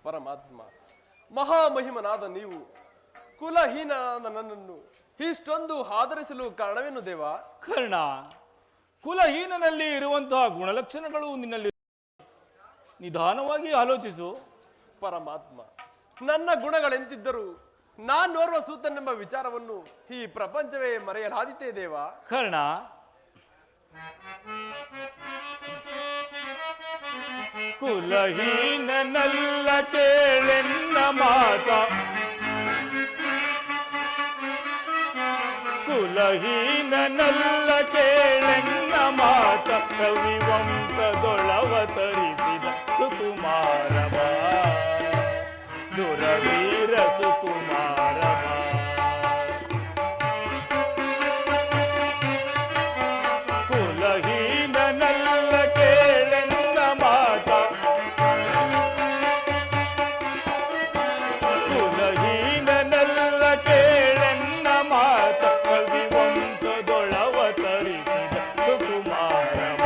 ಪರಮಾತ್ಮ, ಮಹಾಮಹಿಮನಾದ ನೀವು ಕುಲಹೀನನಾದ ನನ್ನನ್ನು ಇಷ್ಟೊಂದು ಆದರಿಸಲು ಕಾರಣವೇನು ದೇವ? ಕರ್ಣ, ಕುಲಹೀನನಲ್ಲಿ ಇರುವಂತಹ ಗುಣಲಕ್ಷಣಗಳು ನಿನ್ನಲ್ಲಿ. ನಿಧಾನವಾಗಿ ಆಲೋಚಿಸು. ಪರಮಾತ್ಮ, ನನ್ನ ಗುಣಗಳೆಂತಿದ್ದರೂ ನಾನೋರ್ವ ಸೂತನೆಂಬ ವಿಚಾರವನ್ನು ಈ ಪ್ರಪಂಚವೇ ಮರೆಯಲಾದೀತೆ ದೇವ. ಕರ್ಣ, ಕುಲಹೀನನಲ್ಲ ಕೇಳೆನ್ನ ಮಾತ, ಕುಲಹೀನನಲ್ಲ ಕೇಳೆನ್ನ ಮಾತ, ರವಿವಂಶದೊಳವತರಿಸಿದ ಸುಕುಮಾರವ, ದುರವೀರ ಸುಕುಮಾರವ. ಕುಲಹೀನನಲ್ಲ ಕೇಳೆನ್ನ ಮಾತ, ಕುಲಹೀನನಲ್ಲ ಕೇಳೆನ್ನ ಮಾತ, ರವಿವಂಶದೊಳವತರಿಸಿದ ಸುಕುಮಾರವ,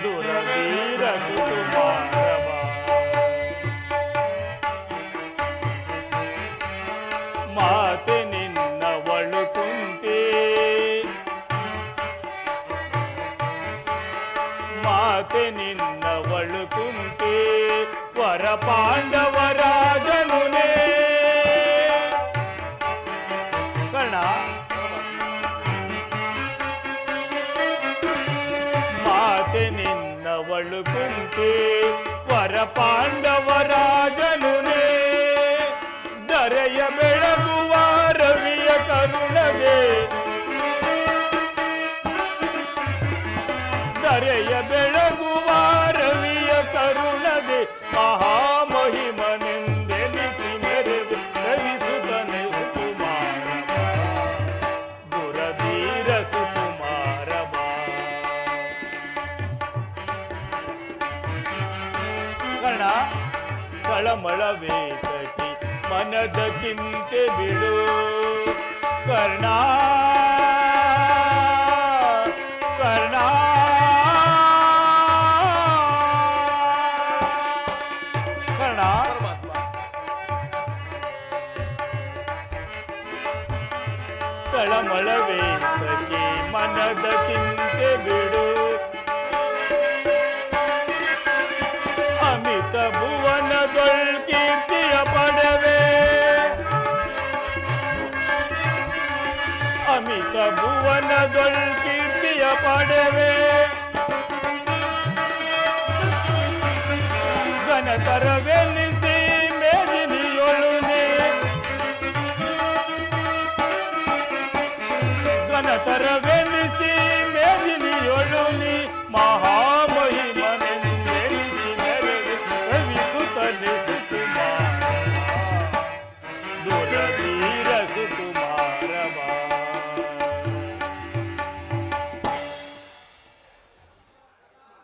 ದುರವೀರ ಸುಕುಮಾರವ. ಮಾತೆ ನಿನ್ನವಳು ಕುಂತಿ, ಮಾತೆ ನಿನ್ನವಳು ಕುಂತಿ, ವರ ಪಾಂಡವರಾಜನುನೇ. ಕರ್ಣ, ಮಾತೆ ನಿನ್ನವಳು ಕುಂತಿ, ವರ ಪಾಂಡವರಾಜನುನೇ. ದರೆಯ ಬೆಳಗುವ ರವಿಯ ಕರುಣವೇ, ದರೆಯ ಬೆಳಗುವ ರವಿಯ ಕರುಣದೆ, ಮಹಾಮಹಿಮನೆಂದೆನಿಸಿ ಮೆರೆವೆ ರವಿಸುತನೆ ಸುಕುಮಾರವ, ದುರಧೀರ ಸುಕುಮಾರವ. ಕರ್ಣ, ತಳಮಳವೇತಟಿ ಮನದ ಚಿಂತೆ ಬಿಡು. ಕರ್ಣ, ಕರ್ಣ, ಕರ್ಣ, ಪರಮಾತ್ಮ, ತಳಮಳವೇತಟಿ ಮನದ ಚಿಂತೆ ಬಿಡು. ಅಮಿತ ಭುವನದೊಳ್ ಕೀರ್ತಿಯ ಪಡೆವೆ, ಅಮಿತ ಭುವನದೊಳ್ ಕೀರ್ತಿಯ ಪಡೆವೆ. ಘನತರವೆನಿಸಿ ಮೇದಿನಿಯೊಳುನೆ, ಘನತರವೆನಿಸಿ ಮೇದಿನಿಯೊಳುನಿ, ಮಹಾಮಹಿಮನೆಂದೆನಿಸಿ ಮೆರೆವೆ ರವಿಸುತನೆ ಸುಕುಮಾರ, ದುರವೀರ ಸುಕುಮಾರವ.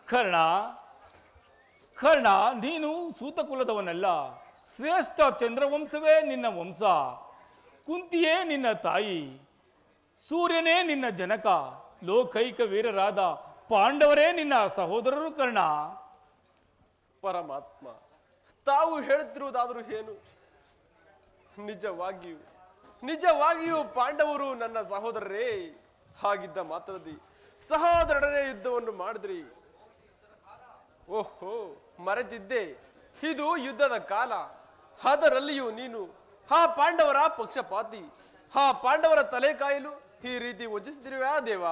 ಕರ್ಣ, ಕರ್ಣ, ನೀನು ಸೂತಕುಲದವನಲ್ಲ. ಶ್ರೇಷ್ಠ ಚಂದ್ರವಂಶವೇ ನಿನ್ನ ವಂಶ, ಕುಂತಿಯೇ ನಿನ್ನ ತಾಯಿ, ಸೂರ್ಯನೇ ನಿನ್ನ ಜನಕ, ಲೋಕೈಕ ವೀರರಾದ ಪಾಂಡವರೇ ನಿನ್ನ ಸಹೋದರರು. ಕರ್ಣ, ಪರಮಾತ್ಮ, ತಾವು ಹೇಳುತ್ತಿರುವುದಾದರೂ ಏನು? ನಿಜವಾಗಿಯೂ ನಿಜವಾಗಿಯೂ ಪಾಂಡವರು ನನ್ನ ಸಹೋದರರೇ. ಹಾಗಿದ್ದ ಮಾತ್ರದಿ ಸಹೋದರರೇ ಯುದ್ಧವನ್ನು ಮಾಡಿದ್ರಿ. ಓಹೋ, ಮರೆತಿದ್ದೆ, ಇದು ಯುದ್ಧದ ಕಾಲ. ಅದರಲ್ಲಿಯೂ ನೀನು ಆ ಪಾಂಡವರ ಪಕ್ಷಪಾತಿ, ಆ ಪಾಂಡವರ ತಲೆ ಕಾಯಲು ಈ ರೀತಿ ವಂಚಿಸುತ್ತಿರುವೆಯಾ ದೇವ?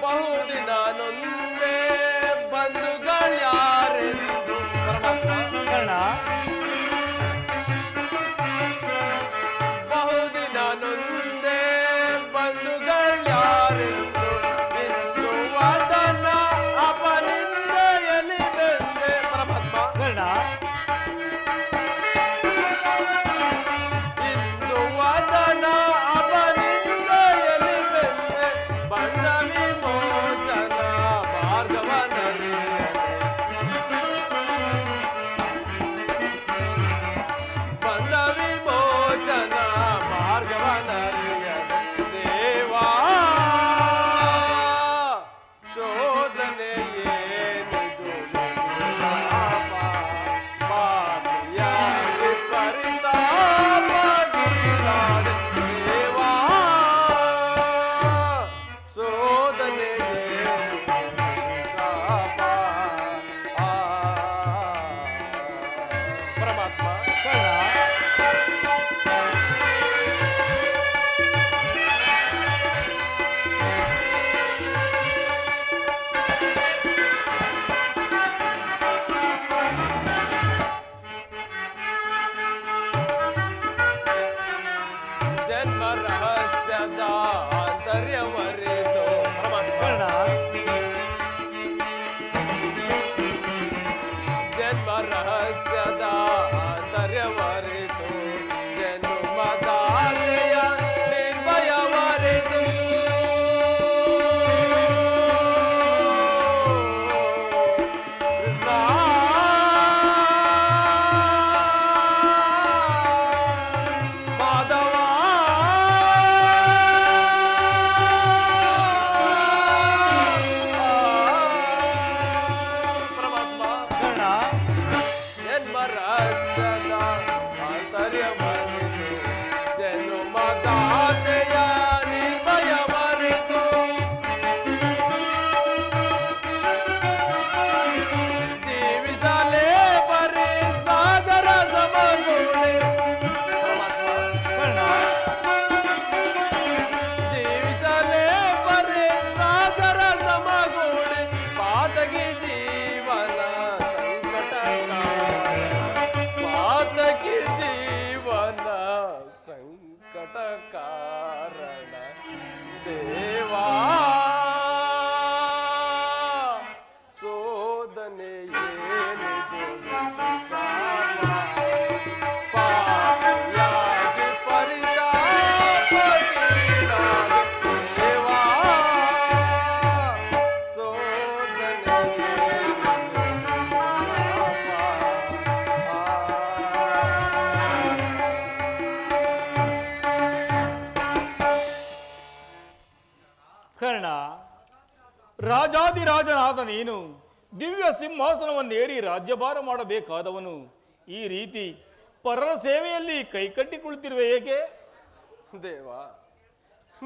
ಬಹುದಿನ ನೊಂದೆ ಬಂಧುಗಳ್ಯಾರೆಂದು. ಪರಮಾತ್ಮ, ಕರ್ಣ, ಬಹುದಿನ ನೊಂದೆ ಬಂಧುಗಳ್ಯಾರೆಂದು, ಇಂದು ವದನ ಅಪನಿಂದೆಯಲ್ಲಿ ಬೆಂದೆ. ಪರಮಾತ್ಮ, ಕರ್ಣ, ಸೋದನೆ ಏನಿದು ಸಾಮ ಪಾಪಿಯಾಗಿ ಪರಿತಾಪಗೀಡಾದ ದೇವಾ ಸೋದನೆ ಕರ್ಣ, ರಾಜಾದಿರಾಜನಾದ ನೀನು ದಿವ್ಯ ಸಿಂಹಾಸನವನ್ನೇರಿ ರಾಜ್ಯಭಾರ ಮಾಡಬೇಕಾದವನು ಈ ರೀತಿ ಪರರ ಸೇವೆಯಲ್ಲಿ ಕೈಕಟ್ಟಿ ಕುಳಿತಿರುವೆ ಏಕೆ? ದೇವ,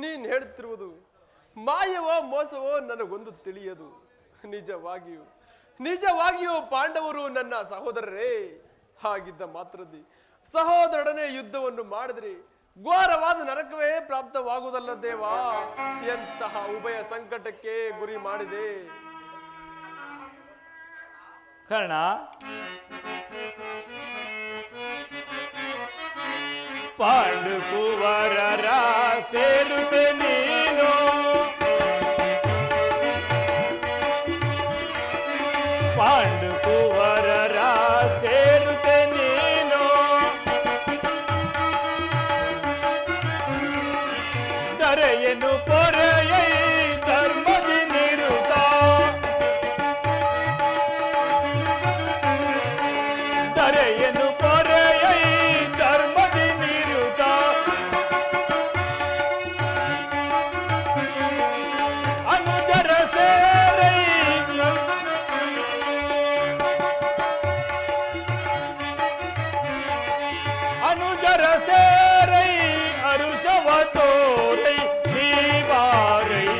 ನೀನ್ ಹೇಳ್ತಿರುವುದು ಮಾಯವೋ ಮೋಸವೋ ನನಗೊಂದು ತಿಳಿಯದು. ನಿಜವಾಗಿಯೂ ಪಾಂಡವರು ನನ್ನ ಸಹೋದರರೇ. ಹಾಗಿದ್ದ ಮಾತ್ರದಿ ಸಹೋದರೊಡನೆ ಯುದ್ಧವನ್ನು ಮಾಡಿದ್ರೆ ಘೋರವಾದ ನರಕವೇ ಪ್ರಾಪ್ತವಾಗುವುದಲ್ಲ ದೇವಾ. ಎಂತಹ ಉಭಯ ಸಂಕಟಕ್ಕೆ ಗುರಿ ಮಾಡಿದೆ. ಕರ್ಣ, ಪಾಂಡು ಕುವರರ ಸೇರುತ್ತೆ ನೀನು, ಪಾಂಡು ಕುವರರ ಸೇರುತ್ತೆ ನೀನು, ದರೆಯನ್ನು ಪೊರೆಯೈ ಧರ್ಮದಿ ನಿರುತ, ದರೆಯನ್ನು ಪೊರೆಯೈ ಧರ್ಮದಿ ನಿರುತ, ಅನುಜರ ಸೇರೈ ಅನುಜರ ಸೇರೈ ಅರುಷವ ತೋರೈ ನೀವಾರೈ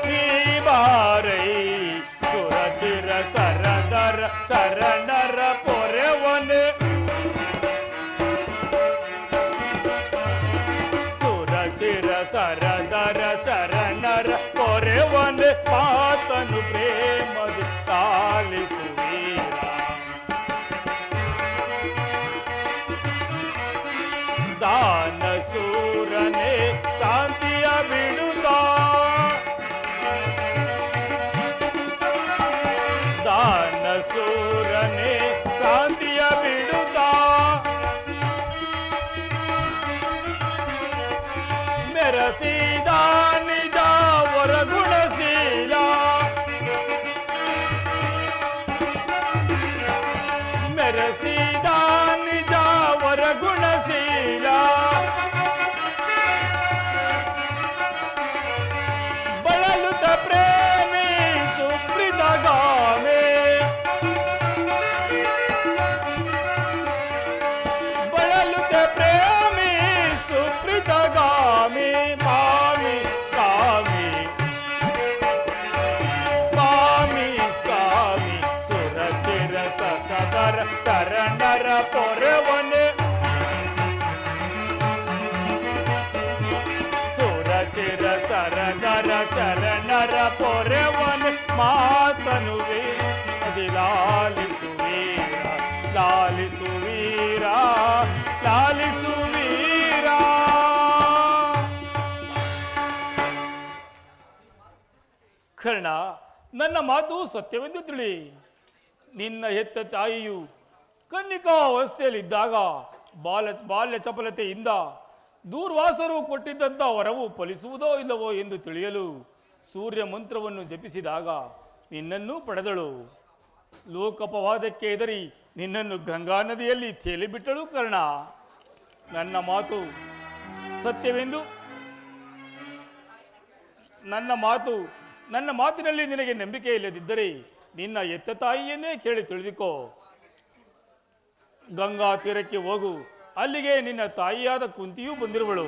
ನೀವಾರೈ ಸುರಚಿರ ಸರದರ ಶರಣರ ಪೊರೆವನೆ, ಸುರಚಿರ ಸರದರ ಶರಣರ ಪೊರೆವನೆ ಮಾತನು ಪ್ರೇಮದಿ ತಾಲಿಸುವೀರ, ದಾನ ಸೂರನೆ ಶಾಂತಿಯ ಬಿಡುತ್ತ, ದಾನ ಸೂರನೆ ಶಾಂತಿಯ ಬಿಡುತ್ತ, ಮೆರಸಿದ ನಿಜ ವರಗುಣಶೀಲ, ಮೆರಸಿದ ನಿಜ ವರಗುಣಶೀಲ, ಬಳಲುತ ಪ್ರೇಮಿ ಸುಪ್ರೀತಗಾಮಿ, ಬಳಲುತ ಪ್ರೇಮಿ ಸುಪ್ರೀತಗಾಮಿ, ಮಾಮಿ ಸ್ವಾಮಿ ಸ್ವಾಮಿ ಸ್ವಾಮಿ ಸುರಚಿರ ಸದರ ಶರಣರ ಪೊರೆವನೆ, ಸುರಚಿರ ಸರದರ ಶರಣರ ಪೊರೆವನೆ ಮಾತನುವೆ ಅದಿ ಲಾಲಿಸುವೀರ, ಲಾಲಿಸುವೀರ, ಲಾಲಿಸುವೀರ. ಕರ್ಣ, ನನ್ನ ಮಾತು ಸತ್ಯವೆಂದು ತಿಳಿ. ನಿನ್ನ ಹೆತ್ತ ತಾಯಿಯು ಕನ್ನಿಕಾವಸ್ಥೆಯಲ್ಲಿದ್ದಾಗ ಬಾಲ್ಯ ಚಪಲತೆಯಿಂದ ದೂರ್ವಾಸರು ಕೊಟ್ಟಿದ್ದಂಥ ವರವು ಫಲಿಸುವುದೋ ಇಲ್ಲವೋ ಎಂದು ತಿಳಿಯಲು ಸೂರ್ಯ ಮಂತ್ರವನ್ನು ಜಪಿಸಿದಾಗ ನಿನ್ನನ್ನು ಪಡೆದಳು. ಲೋಕಪವಾದಕ್ಕೆ ಎದರಿ ನಿನ್ನನ್ನು ಗಂಗಾ ನದಿಯಲ್ಲಿ ತೇಲಿಬಿಟ್ಟಳು. ಕರ್ಣ, ನನ್ನ ಮಾತು ಸತ್ಯವೆಂದು ನನ್ನ ಮಾತಿನಲ್ಲಿ ನಿನಗೆ ನಂಬಿಕೆ ಇಲ್ಲದಿದ್ದರೆ ನಿನ್ನ ಎತ್ತ ತಾಯಿಯನ್ನೇ ಕೇಳಿ ತಿಳಿದುಕೋ. ಗಂಗಾ ತೀರಕ್ಕೆ ಹೋಗು, ಅಲ್ಲಿಗೆ ನಿನ್ನ ತಾಯಿಯಾದ ಕುಂತಿಯೂ ಬಂದಿರುವಳು.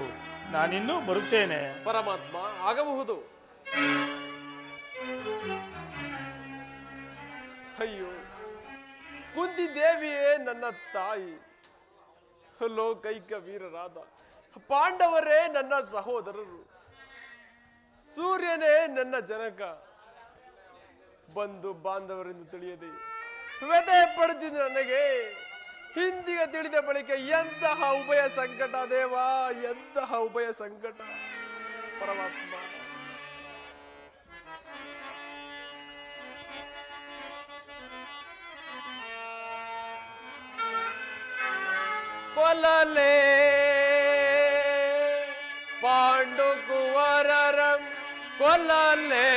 ನಾನಿನ್ನೂ ಬರುತ್ತೇನೆ. ಪರಮಾತ್ಮ, ಆಗಬಹುದು. ಅಯ್ಯೋ, ಕುಂತಿ ದೇವಿಯೇ ನನ್ನ ತಾಯಿ, ಲೋಕೈಕ ವೀರರಾದ ಪಾಂಡವರೇ ನನ್ನ ಸಹೋದರರು, ಸೂರ್ಯನೇ ನನ್ನ ಜನಕ. ಬಂಧು ಬಾಂಧವರೆಂದು ತಿಳಿಯದೆ ವ್ಯಥೆ ಪಡೆದಿದ್ದ ನನಗೆ ಹಿಂದಿಗೆ ತಿಳಿದ ಬಳಿಕ ಎಂತಹ ಉಭಯ ಸಂಕಟ ದೇವ, ಎಂತಹ ಉಭಯ ಸಂಕಟ. ಪರಮಾತ್ಮ, ಕೊಲ್ಲಲೇ ಪಾಂಡು ಕುವರರಂ ಕೊಲ್ಲಲೇ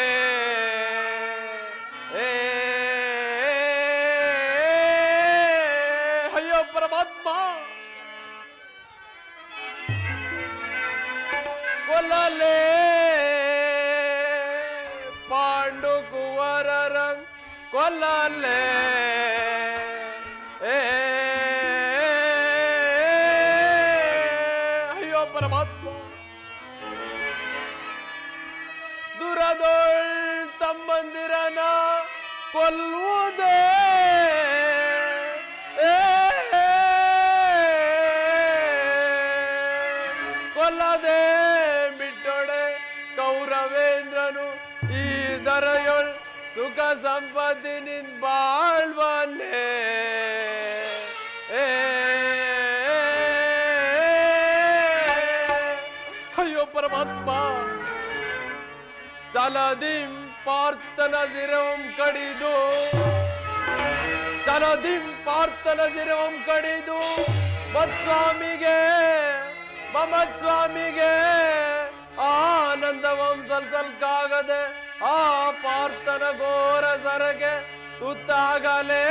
ಅಯ್ಯೋ ಪರಮಾತ್ಮ ಕೊಲ್ಲಲೇ ಪಾಂಡು ಕುವರರಂ ಕೊಲ್ಲಲೇ ಅಯ್ಯೋ ಪರಮಾತ್ಮ ದುರದೊಳ್ ತಮ್ಮಂದಿರನ ಕೊಲ್ಲುವುದೇ ಕೊಲ್ಲದೆ ಬಿಟ್ಟೊಡೆ ಕೌರವೇಂದ್ರನು ಈ ದರೆಯೊಳ್ ಸುಖ ಸಂಪತ್ತಿನಿಂದ ಬಾಳ್ವನ್ನೇ ಅಯ್ಯೋ ಪರಮಾತ್ಮ ಚಲದಿಂ ಪಾರ್ಥನ ಶಿರವಂ ಕಡಿದು ಚಲದಿಂ ಪಾರ್ಥನ ಶಿರವಂ ಕಡಿದು ಮತ್ಸ್ವಾಮಿಗೆ ಮಮತ್ಸ್ವಾಮಿಗೆ ಆನಂದವಂ ಸಲ್ಸಲ್ಕಾಗದೆ ಆ ಪಾರ್ಥನ ಘೋರ ಸರಗೆ ತುತ್ತಾಗಲೇ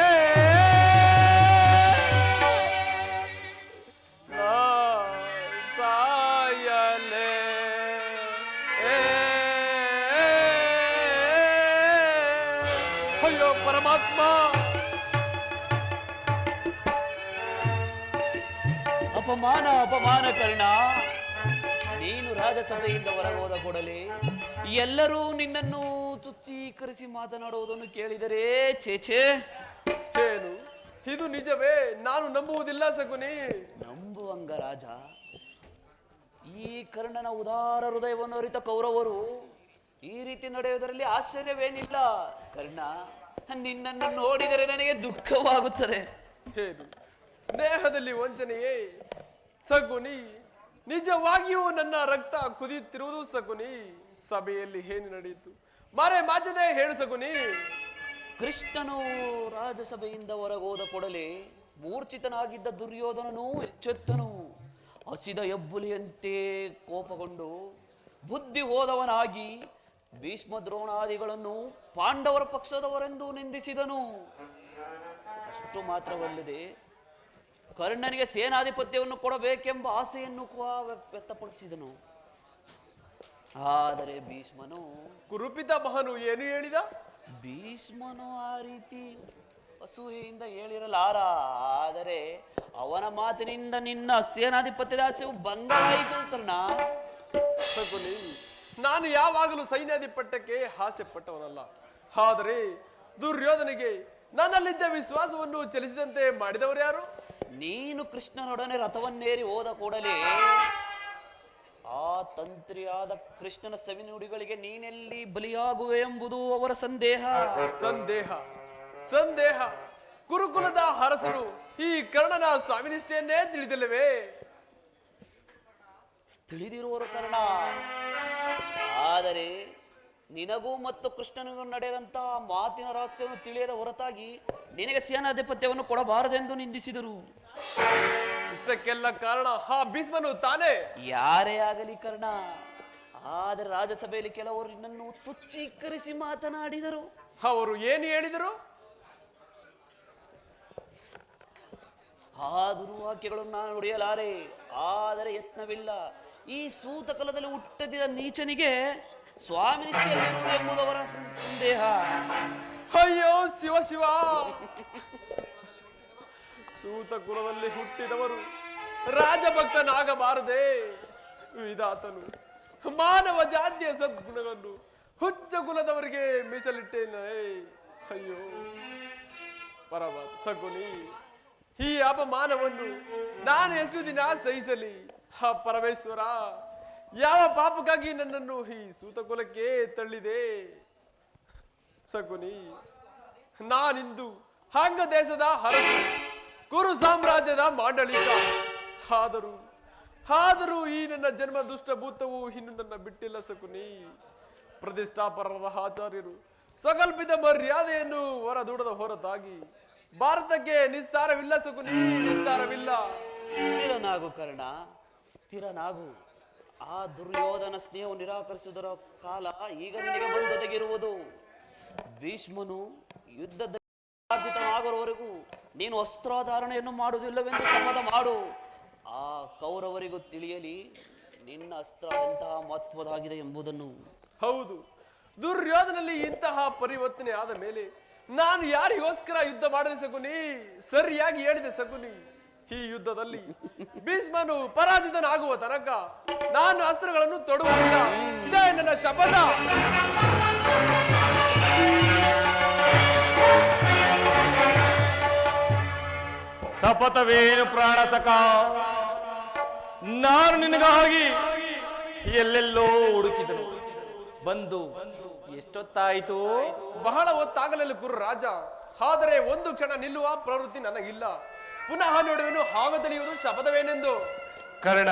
ಸಾಯಲೇ ಅಯ್ಯೋ ಪರಮಾತ್ಮ ಅಪಮಾನ ಅಪಮಾನ ಕರ್ಣ. ನೀನು ರಾಜಸಭೆಯಿಂದ ಹೊರಗೋದ ಕೂಡಲೇ ಎಲ್ಲರೂ ನಿನ್ನನ್ನು ತುಚ್ಛೀಕರಿಸಿ ಮಾತನಾಡುವುದನ್ನು ಕೇಳಿದರೆ ಚೇಚೆ. ಏನು ಇದು ನಿಜವೇ? ನಾನು ನಂಬುವುದಿಲ್ಲ ಸಗುನಿ. ನಂಬುವಂಗ ರಾಜ. ಈ ಕರ್ಣನ ಉದಾರ ಹೃದಯವನ್ನು ಅರಿತ ಕೌರವರು ಈ ರೀತಿ ನಡೆಯುವುದರಲ್ಲಿ ಆಶ್ಚರ್ಯವೇನಿಲ್ಲ. ಕರ್ಣ, ನಿನ್ನನ್ನು ನೋಡಿದರೆ ನನಗೆ ದುಃಖವಾಗುತ್ತದೆ. ಏನು ಸ್ನೇಹದಲ್ಲಿ ವಂಚನೆಯೇ ಸಗುನಿ? ನಿಜವಾಗಿಯೂ ನನ್ನ ರಕ್ತ ಕುದಿಯುತ್ತಿರುವುದು ಸಗುನಿ. ಸಭೆಯಲ್ಲಿ ಏನು ನಡೆಯಿತು ಮಾರೆ ಮಾಚದೆ ಹೇಳು ಸಗುನಿ. ಕೃಷ್ಣನು ರಾಜಸಭೆಯಿಂದ ಹೊರಗೋದ ಕೂಡಲೇ ಮೂರ್ಛಿತನಾಗಿದ್ದ ದುರ್ಯೋಧನನು ಎಚ್ಚೆತ್ತನು. ಹಸಿದ ಹೆಬ್ಬುಲಿಯಂತೆ ಕೋಪಗೊಂಡು ಬುದ್ಧಿ ಹೋದವನಾಗಿ ಭೀಷ್ಮ ದ್ರೋಣಾದಿಗಳನ್ನು ಪಾಂಡವರ ಪಕ್ಷದವರೆಂದು ನಿಂದಿಸಿದನು. ಅಷ್ಟು ಮಾತ್ರವಲ್ಲದೆ ಕರ್ಣನಿಗೆ ಸೇನಾಧಿಪತ್ಯವನ್ನು ಕೊಡಬೇಕೆಂಬ ಆಸೆಯನ್ನು ವ್ಯಕ್ತಪಡಿಸಿದನು. ಆದರೆ ಭೀಷ್ಮನು ಕುರುಪಿತ ಮಹನು ಏನು ಹೇಳಿದ? ಭೀಷ್ಮನು ಆ ರೀತಿ ಅಸೂಯೆಯಿಂದ ಹೇಳಿರಲಾರ. ಆದರೆ ಅವನ ಮಾತಿನಿಂದ ನಿನ್ನ ಸೇನಾಧಿಪತ್ಯದ ಆಸೆಯು ಭಂಗವಾಯಿತು ಕರ್ಣ. ಸಗುನಿ, ನಾನು ಯಾವಾಗಲೂ ಸೈನ್ಯಾಧಿಪತ್ಯಕ್ಕೆ ಆಸೆ ಪಟ್ಟವನಲ್ಲ. ಆದರೆ ದುರ್ಯೋಧನಿಗೆ ನನ್ನಲ್ಲಿದ್ದ ವಿಶ್ವಾಸವನ್ನು ಚಲಿಸಿದಂತೆ ಮಾಡಿದವರು ಯಾರು? ನೀನು ಕೃಷ್ಣನೊಡನೆ ರಥವನ್ನೇರಿ ಹೋದ ಕೂಡಲೇ ಆ ತಂತ್ರಿಯಾದ ಕೃಷ್ಣನ ಸವಿನುಡಿಗಳಿಗೆ ನೀನೆಲ್ಲಿ ಬಲಿಯಾಗುವೆ ಎಂಬುದು ಅವರ ಸಂದೇಹ. ಸಂದೇಹ ಸಂದೇಹ. ಕುರುಕುಲದ ಅರಸರು ಈ ಕರ್ಣನ ಸ್ವಾಮಿನಿಷ್ಠೆಯನ್ನೇ ತಿಳಿದಿಲ್ಲವೇ? ತಿಳಿದಿರುವರು ಕರ್ಣ. ಆದರೆ ನಿನಗೂ ಮತ್ತು ಕೃಷ್ಣನಿಗೂ ನಡೆದಂತಹ ಮಾತಿನ ರಹಸ್ಯವನ್ನು ತಿಳಿಯದ ಹೊರತಾಗಿ ನಿನಗೆ ಸೇನಾಧಿಪತ್ಯವನ್ನು ಕೊಡಬಾರದೆಂದು ನಿಂದಿಸಿದರು. ಇಷ್ಟಕ್ಕೆಲ್ಲ ಕಾರಣ ಆ ಭೀಷ್ಮನು ತಾನೇ? ಯಾರೇ ಆಗಲಿ ಕರ್ಣ. ಆದರೆ ರಾಜಸಭೆಯಲ್ಲಿ ಕೆಲವರು ನಿನ್ನನ್ನು ತುಚ್ಛೀಕರಿಸಿ ಮಾತನಾಡಿದರು. ಅವರು ಏನು ಹೇಳಿದರು? ಆ ದುರ್ವಾಕ್ಯಗಳನ್ನು ನಾನು ನುಡಿಯಲಾರೆ. ಆದರೆ ಯತ್ನವಿಲ್ಲ. ಈ ಸೂತಕಲದಲ್ಲಿ ಹುಟ್ಟದಿದ ನೀಚನಿಗೆ ಸ್ವಾಮಿ ಎಂಬುದವರ ಸಂದೇಹ. ಅಯ್ಯೋ ಶಿವ ಶಿವ. ಸೂತ ಕುಲದಲ್ಲಿ ಹುಟ್ಟಿದವರು ರಾಜಭಕ್ತನಾಗಬಾರದೆ? ವಿಧಾತನು ಮಾನವ ಜಾತಿಯ ಸದ್ಗುಣಗಳನ್ನು ಹುಚ್ಚ ಕುಲದವರಿಗೆ ಮೀಸಲಿಟ್ಟೇನೆ. ಅಯ್ಯೋ ಪರಮಾತ್ಮ ಸಗುನಿ, ಈ ಅಪಮಾನವನ್ನು ನಾನು ಎಷ್ಟು ದಿನ ಸಹಿಸಲಿ? ಹ ಪರಮೇಶ್ವರ, ಯಾವ ಪಾಪಕ್ಕಾಗಿ ನನ್ನನ್ನು ಈ ಸೂತಕುಲಕ್ಕೆ ತಳ್ಳಿದೆ? ಸಗುನಿ, ನಾನಿಂದು ಅಂಗ ದೇಶದ ಅರಸು, ಕುರು ಸಾಮ್ರಾಜ್ಯದ ಮಾಂಡಳಿಕ. ಆದರೂ ಈ ನನ್ನ ಜನ್ಮ ದುಷ್ಟಭೂತವು ಇನ್ನು ನನ್ನ ಬಿಟ್ಟಿಲ್ಲ ಸಗುನಿ. ಪ್ರತಿಷ್ಠಾಪರದ ಆಚಾರ್ಯರು ಸ್ವಕಲ್ಪಿತ ಮರ್ಯಾದೆಯನ್ನು ಹೊರದೂಡದ ಹೊರತಾಗಿ ಭಾರತಕ್ಕೆ ನಿಸ್ತಾರವಿಲ್ಲ ಸಗುನಿ, ನಿಸ್ತಾರವಿಲ್ಲ. ಸ್ಥಿರನಾಗು ಕರ್ಣ, ಸ್ಥಿರನಾಗು. ಆ ದುರ್ಯೋಧನ ಸ್ನೇಹವು ನಿರಾಕರಿಸುವುದರ ಕಾಲ ಈಗ ನಿನಗೆ ಬಂದೊದಗಿರುವುದು. ಭೀಷ್ಮನು ಯುದ್ಧದಲ್ಲಿ ಪರಾಜಿತನಾಗುವವರೆಗೂ ನೀನು ಅಸ್ತ್ರಧಾರಣೆಯನ್ನು ಮಾಡುವುದಿಲ್ಲವೆಂದು ಶಪಥ ಮಾಡು. ಆ ಕೌರವರಿಗೂ ತಿಳಿಯಲಿ ನಿನ್ನ ಅಸ್ತ್ರ ಎಂತಹ ಮಹತ್ವದಾಗಿದೆ ಎಂಬುದನ್ನು. ಹೌದು, ದುರ್ಯೋಧನಲ್ಲಿ ಇಂತಹ ಪರಿವರ್ತನೆ ಆದ ಮೇಲೆ ನಾನು ಯಾರಿಗೋಸ್ಕರ ಯುದ್ಧ ಮಾಡಲಿ ಶಕುನಿ? ಸರಿಯಾಗಿ ಹೇಳಿದೆ ಶಕುನಿ. ಈ ಯುದ್ಧದಲ್ಲಿ ಭೀಷ್ಮನು ಪರಾಜಿತನಾಗುವ ತನಕ ನಾನು ಅಸ್ತ್ರಗಳನ್ನು ತೊಡುವುದಿಲ್ಲ. ಇದೇ ನನ್ನ ಶಪಥ. ಶಪಥವೇನು ಪ್ರಾಣ ಸಖ? ನಾನು ನಿನಗಾಗಿ ಎಲ್ಲೆಲ್ಲೋ ಹುಡುಕಿದನು, ಬಂದು ಎಷ್ಟೊತ್ತಾಯಿತು? ಬಹಳ ಹೊತ್ತಾಗಲಿಲ್ಲ ಗುರು ರಾಜ. ಆದರೆ ಒಂದು ಕ್ಷಣ ನಿಲ್ಲುವ ಪ್ರವೃತ್ತಿ ನನಗಿಲ್ಲ. ಪುನಃ ನೋಡುವೆನು ಹಾಗದಲಿಯುವುದು ಶಪಥವೇನೆಂದು. ಕರ್ಣ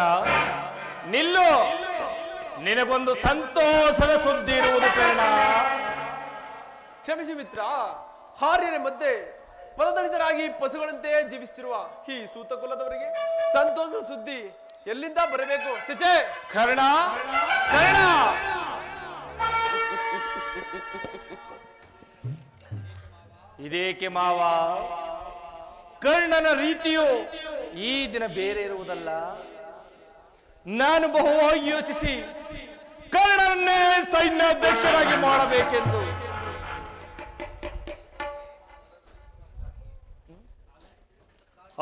ನಿಲ್ಲು, ನಿನಗೊಂದು ಸಂತೋಷದ ಸುದ್ದಿ ಇರುವುದು ಕರ್ಣ. ಕ್ಷಮಿಸಿ ಮಿತ್ರ, ಹಾರ್ಯರ ಮಧ್ಯೆ ಪದದಳಿತರಾಗಿ ಪಶುಗಳಂತೆ ಜೀವಿಸುತ್ತಿರುವ ಈ ಸೂತಕುಲದವರಿಗೆ ಸಂತೋಷ ಸುದ್ದಿ ಎಲ್ಲಿಂದ ಬರಬೇಕು? ಚಚೆ ಕರ್ಣ, ಕರ್ಣ ಇದೇಕೆ ಮಾವ? ಕರ್ಣನ ರೀತಿಯು ಈ ದಿನ ಬೇರೆ ಇರುವುದಲ್ಲ. ನಾನು ಬಹುವಾಗಿ ಯೋಚಿಸಿ ಕರ್ಣನನ್ನೇ ಸೈನ್ಯಾಧ್ಯಕ್ಷರಾಗಿ ಮಾಡಬೇಕೆಂದು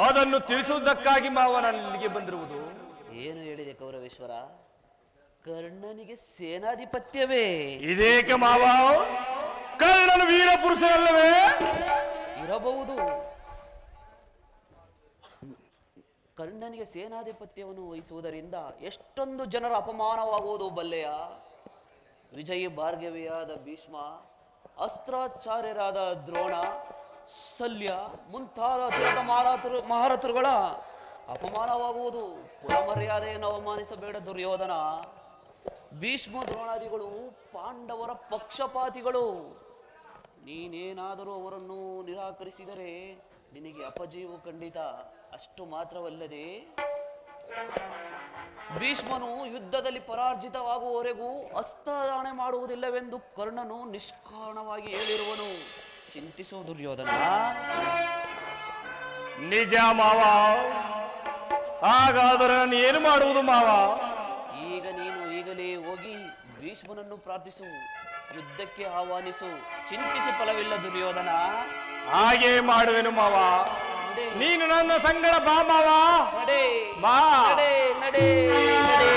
ಅದನ್ನು ತಿಳಿಸುವುದಕ್ಕಾಗಿ ಮಾವ ನಾನು ಇಲ್ಲಿಗೆ ಬಂದಿರುವುದು. ಏನು ಹೇಳಿದೆ ಕೌರವೇಶ್ವರ? ಕರ್ಣನಿಗೆ ಸೇನಾಧಿಪತ್ಯವೇ? ಇದೇಕೆ ಮಾವ? ಕರ್ಣನು ವೀರ ಪುರುಷನಲ್ಲವೇ? ಇರಬಹುದು. ಕರ್ಣನಿಗೆ ಸೇನಾಧಿಪತ್ಯವನ್ನು ವಹಿಸುವುದರಿಂದ ಎಷ್ಟೊಂದು ಜನರ ಅಪಮಾನವಾಗುವುದು ಬಲ್ಲೆಯ? ವಿಜಯಿ ಭಾರ್ಗವಿಯಾದ ಭೀಷ್ಮ, ಅಸ್ತ್ರಾಚಾರ್ಯರಾದ ದ್ರೋಣ, ಶಲ್ಯ ಮುಂತಾದ ದೊಡ್ಡ ಮಹಾರಥರುಗಳ ಅಪಮಾನವಾಗುವುದು. ಪುರಮರ್ಯಾದೆಯನ್ನು ಅವಮಾನಿಸಬೇಡ ದುರ್ಯೋಧನ. ಭೀಷ್ಮ ದ್ರೋಣಾದಿಗಳು ಪಾಂಡವರ ಪಕ್ಷಪಾತಿಗಳು. ನೀನೇನಾದರೂ ಅವರನ್ನು ನಿರಾಕರಿಸಿದರೆ ನಿನಗೆ ಅಪಜಯವು ಖಂಡಿತ. ಅಷ್ಟು ಮಾತ್ರವಲ್ಲದೆ ಭೀಷ್ಮನು ಯುದ್ಧದಲ್ಲಿ ಪರಾಜಿತವಾಗುವವರೆಗೂ ಅಸ್ತ್ರಧಾರಣೆ ಮಾಡುವುದಿಲ್ಲವೆಂದು ಕರ್ಣನು ನಿಷ್ಕಾರಣವಾಗಿ ಹೇಳಿರುವನು. ಚಿಂತಿಸೋ ದುರ್ಯೋಧನ. ನಿಜ ಮಾವ. ಹಾಗಾದರೆ ನಾನು ಏನು ಮಾಡುವುದು ಮಾವ? ಈಗ ನೀನು ಈಗಲೇ ಹೋಗಿ ಭೀಷ್ಮನನ್ನು ಪ್ರಾರ್ಥಿಸು, ಯುದ್ಧಕ್ಕೆ ಆಹ್ವಾನಿಸು. ಚಿಂತಿಸಿ ಫಲವಿಲ್ಲ ದುರ್ಯೋಧನ. ಹಾಗೆ ಮಾಡುವೆನು ಮಾವ. ನೀನು ನನ್ನ ಸಂಗಡ ಬಾ ಮಾವ. ನಡೆ ಬಾ. ನಡೆ ನಡೆ ನಡೆ.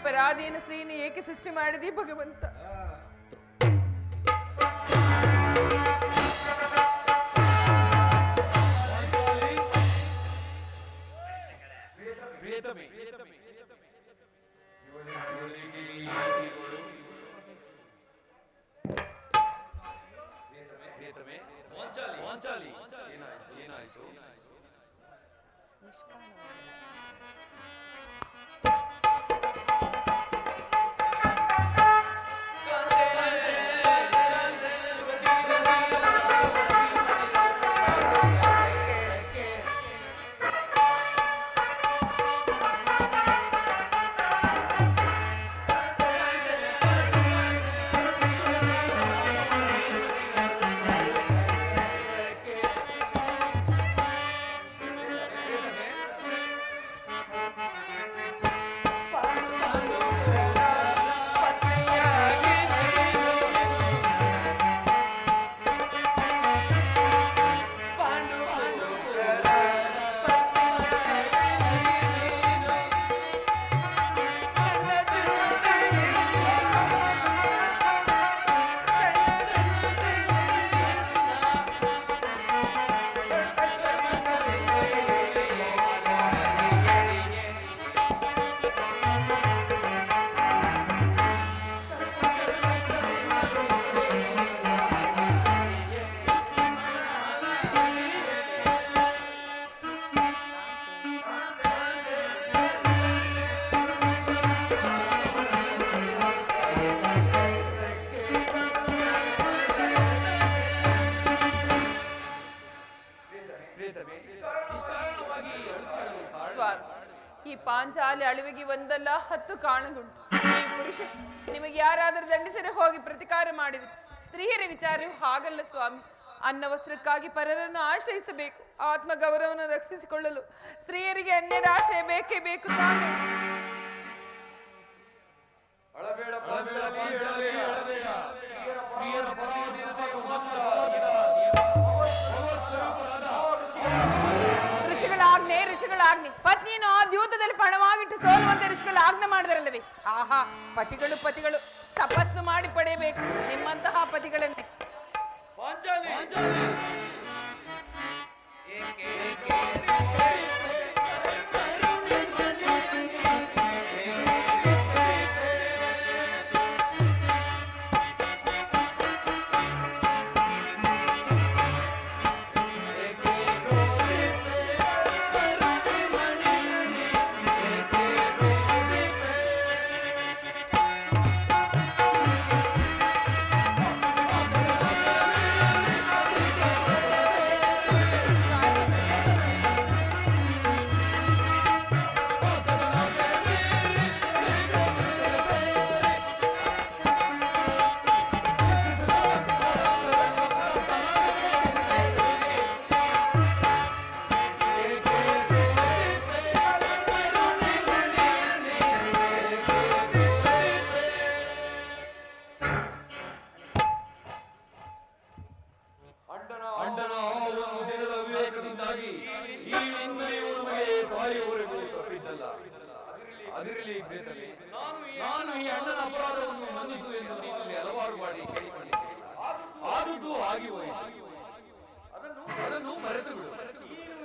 ಪರಾಧೀನ ಸ್ತ್ರೀಯನ್ನು ಏಕೆ ಸೃಷ್ಟಿ ಮಾಡಿದಿ ಭಗವಂತ? ಈ ಪಾಂಚಾಲಿ ಅಳಿವಿಗೆ ಒಂದಲ್ಲ 10 ಕಾರಣಗುಂಟು. ಈ ಪುರುಷ ನಿಮಗೆ ಯಾರಾದರೂ ದಂಡಿಸದೆ ಹೋಗಿ ಪ್ರತಿಕಾರ ಮಾಡಿದ್ರು. ಸ್ತ್ರೀಯರ ವಿಚಾರವು ಹಾಗಲ್ಲ ಸ್ವಾಮಿ. ಅನ್ನ ವಸ್ತ್ರಕ್ಕಾಗಿ ಪರರನ್ನು ಆಶ್ರಯಿಸಬೇಕು. ಆತ್ಮ ಗೌರವವನ್ನು ರಕ್ಷಿಸಿಕೊಳ್ಳಲು ಸ್ತ್ರೀಯರಿಗೆ ಅನ್ಯರ ಆಶ್ರಯ ಬೇಕೇ ಬೇಕು ಸ್ವಾಮಿ. ಋಷಿಗಳಾಗ್ನೆ ಪತ್ನಿಯನ್ನು ದ್ಯೂತದಲ್ಲಿ ಪಣವಾಗಿಟ್ಟು ಸೋಲುವಂತೆ ಋಷಿಗಳು ಆಜ್ಞೆ ಮಾಡಿದರಲ್ಲವೇ? ಆಹಾ, ಪತಿಗಳು ತಪಸ್ಸು ಮಾಡಿ ಪಡೆಯಬೇಕು ನಿಮ್ಮಂತಹ ಪತಿಗಳನ್ನೇ. ನಾನು ಈ ಅಣ್ಣನ ಅಪರಾಧವನ್ನು ಮನ್ನಿಸು ಎಂದು ನಿನ್ನಲ್ಲಿ ಹಲವಾರು ಬಾರಿ ಕೇಳಿಕೊಂಡಿದ್ದೇನೆ. ಆದುದು ಆಗಿ ಹೋಯಿತು. ಅದನ್ನು ಮರೆತು ಬಿಡು.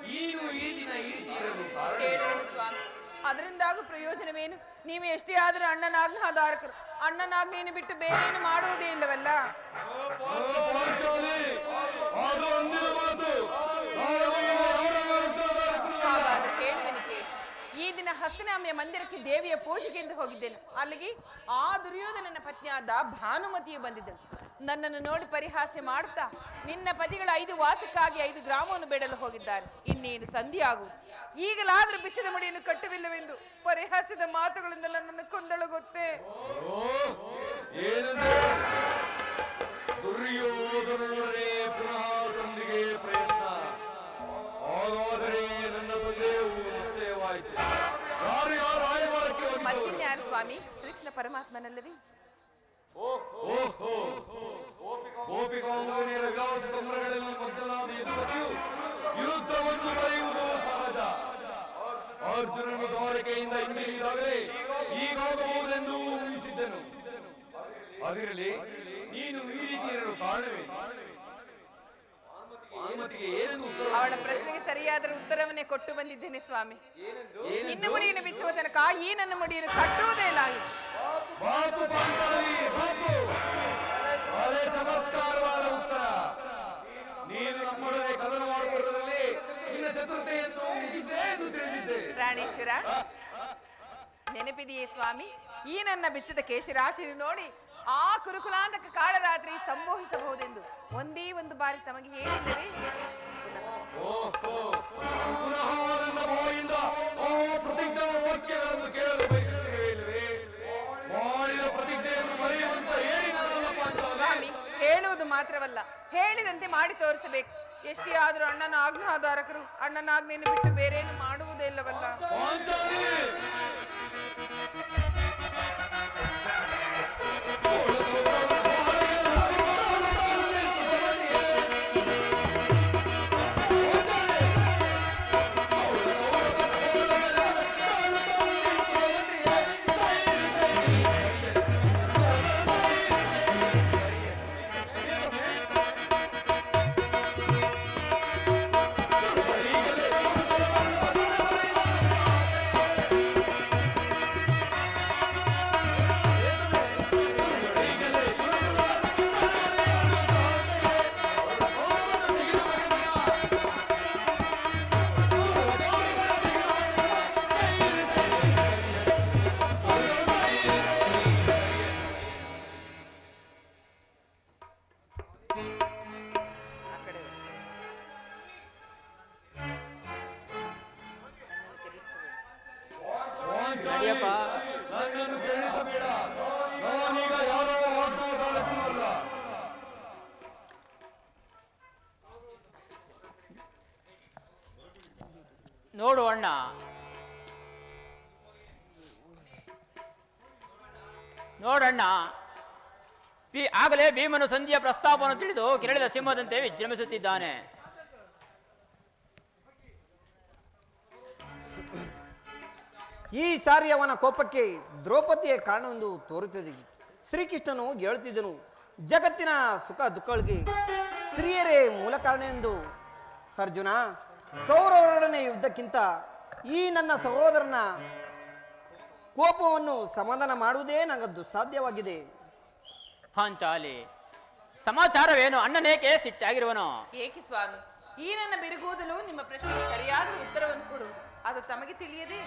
ನೀನು ಈ ದಿನ ಈ ತೀರಲು ಅದರಿಂದಾಗೂ ಪ್ರಯೋಜನವೇನು? ನೀವು ಎಷ್ಟೇ ಆದರೂ ಅಣ್ಣನಾಜ್ಞಾಧಾರಕರು. ಅಣ್ಣನಾಜ್ಞೆಯನ್ನು ಬಿಟ್ಟು ಬೇರೇನು ಮಾಡುವುದೇ ಇಲ್ಲವಲ್ಲ. ಹಾಗಾದ ಕೇಳುವೆನು ಕೇಳಿ. ಈ ದಿನ ಹಸ್ತಿನಾಮೆಯ ಮಂದಿರಕ್ಕೆ ದೇವಿಯ ಪೂಜೆಗೆ ಎಂದು ಹೋಗಿದ್ದೇನೆ. ಅಲ್ಲಿಗೆ ಆ ದುರ್ಯೋಧನನ ಪತ್ನಿಯಾದ ಭಾನುಮತಿಯು ಬಂದಿದ್ದಳು. ನನ್ನನ್ನು ನೋಡಿ ಪರಿಹಾಸ್ಯ ಮಾಡುತ್ತಾ ನಿನ್ನ ಪತಿಗಳ 5 ವಾಸಕ್ಕಾಗಿ 5 ಗ್ರಾಮವನ್ನು ಬೇಡಲು ಹೋಗಿದ್ದಾರೆ. ಇನ್ನೇನು ಸಂಧಿ ಆಗುವುದು. ಈಗಲಾದ್ರೂ ಬಿಚ್ಚಿದ ಮುಡಿಯನ್ನು ಕಟ್ಟುವಿಲ್ಲವೆಂದು ಪರಿಹಾಸ್ಯದ ಮಾತುಗಳಿಂದಲ್ಲ ನನ್ನ ಕೊಂದಳು ಗೊತ್ತೇ. ದುರ್ಯೋಧನರೇ ಪುನಃ ಸಂಧಿಗೆ ಪ್ರಯತ್ನ. ಹಾಗಾದರೆ ನನ್ನ ಸಂದೇಹವು ನಿಶ್ಚಯವಾಯಿತು. ಮತ್ತಿನ್ಯಾರು ಸ್ವಾಮಿ? ಶ್ರೀಕೃಷ್ಣ ಪರಮಾತ್ಮನಲ್ಲವೇ? ಗೋಪಿಕಾಂಗನೆಯರ ವಿಲಾಸ ಸಂಭ್ರಮಗಳಲ್ಲಿ ಮಗ್ನನಾದ ಯದುಪತಿಯು ಯುದ್ಧವನ್ನು ಬರೆಯುವುದು ಸಹಜ. ಅರ್ಜುನನು ದ್ವಾರಕೆಯಿಂದ ಹಿಂದಿರುಗಿದಾಗಲೇ ಹೀಗಾಗಬಹುದೆಂದು ಊಹಿಸಿದ್ದನು. ಅದಿರಲಿ, ನೀನು ಈ ರೀತಿ ಇರಲು ಕಾರಣವೇ? ಅವಳ ಪ್ರಶ್ನೆಗೆ ಸರಿಯಾದ ಉತ್ತರವನ್ನೇ ಕೊಟ್ಟು ಬಂದಿದ್ದೇನೆ ಸ್ವಾಮಿ. ನಿನ್ನ ಮುಡಿಯನ್ನು ಬಿಚ್ಚುವ ತನಕ ಈ ನನ್ನ ಮುಡಿಯನ್ನು ಕಟ್ಟುವುದೇ ಇಲ್ಲ. ಚಮತ್ಕಾರವಾದ ಉತ್ತರ. ನೀನು ನಮ್ಮೊಡನೆ ಕದನ ಮಾಡುವುದರಲ್ಲಿ ನಿನ್ನ ಚತುರತೆಯನ್ನು ತಿಳಿದಿದ್ದೆ. ಪ್ರಾಣೇಶ್ವರ, ನೆನಪಿದೆಯೇ ಸ್ವಾಮಿ? ಈ ನನ್ನ ಬಿಚ್ಚದ ಕೇಶರಾಶಿ ನೋಡಿ ಆ ಕುರುಕುಲಾಂತಕ ಕಾಳರಾತ್ರಿ ಸಂಮೋಹಿಸಬಹುದೆಂದು ಒಂದೇ ಒಂದು ಬಾರಿ ತಮಗೆ ಹೇಳಿದರೆ ಸ್ವಾಮಿ, ಹೇಳುವುದು ಮಾತ್ರವಲ್ಲ, ಹೇಳಿದಂತೆ ಮಾಡಿ ತೋರಿಸಬೇಕು. ಎಷ್ಟೇ ಆದರೂ ಅಣ್ಣನ ಆಜ್ಞಾಧಾರಕರು. ಅಣ್ಣನ ಆಜ್ಞೆಯನ್ನು ಬಿಟ್ಟು ಬೇರೇನು ಮಾಡುವುದೇ ಇಲ್ಲವಲ್ಲ. ನೋಡು ಅಣ್ಣ, ನೋಡಣ್ಣ, ಆಗಲೇ ಭೀಮನು ಸಂಧಿಯ ಪ್ರಸ್ತಾಪವನ್ನು ತಿಳಿದು ಕೆರಳಿದ ಸಿಂಹದಂತೆ ವಿಜೃಂಭಿಸುತ್ತಿದ್ದಾನೆ. ಈ ಸಾರಿ ಅವನ ಕೋಪಕ್ಕೆ ದ್ರೌಪದಿಯ ಕಾರಣವೆಂದು ತೋರುತ್ತದೆ. ಶ್ರೀಕೃಷ್ಣನು ಹೇಳುತ್ತಿದ್ದನು, ಜಗತ್ತಿನ ಸುಖ ದುಃಖಗಳಿಗೆ ಸ್ತ್ರೀಯರೇ ಮೂಲ ಕಾರಣ ಎಂದು. ಅರ್ಜುನ, ಕೌರವರೊಡನೆ ಯುದ್ಧಕ್ಕಿಂತ ಈ ನನ್ನ ಸಹೋದರನ ಕೋಪವನ್ನು ಸಮಾಧಾನ ಮಾಡುವುದೇ ನನಗದ್ದು ಸಾಧ್ಯವಾಗಿದೆ. ಪಾಂಚಾಲಿ, ಸಮಾಚಾರವೇನು? ಅಣ್ಣನೇಕೆ ಸಿಟ್ಟಾಗಿರುವನು? ಏಕೆ ಸ್ವಾಮಿ, ಈ ನನ್ನ ಬಿರುಗೂದಲು ನಿಮ್ಮ ಪ್ರಶ್ನೆಗೆ ಸರಿಯಾದ ಉತ್ತರವನ್ನು ಕೊಡುವುದು ಅದು ತಮಗೆ ತಿಳಿಯದೆ?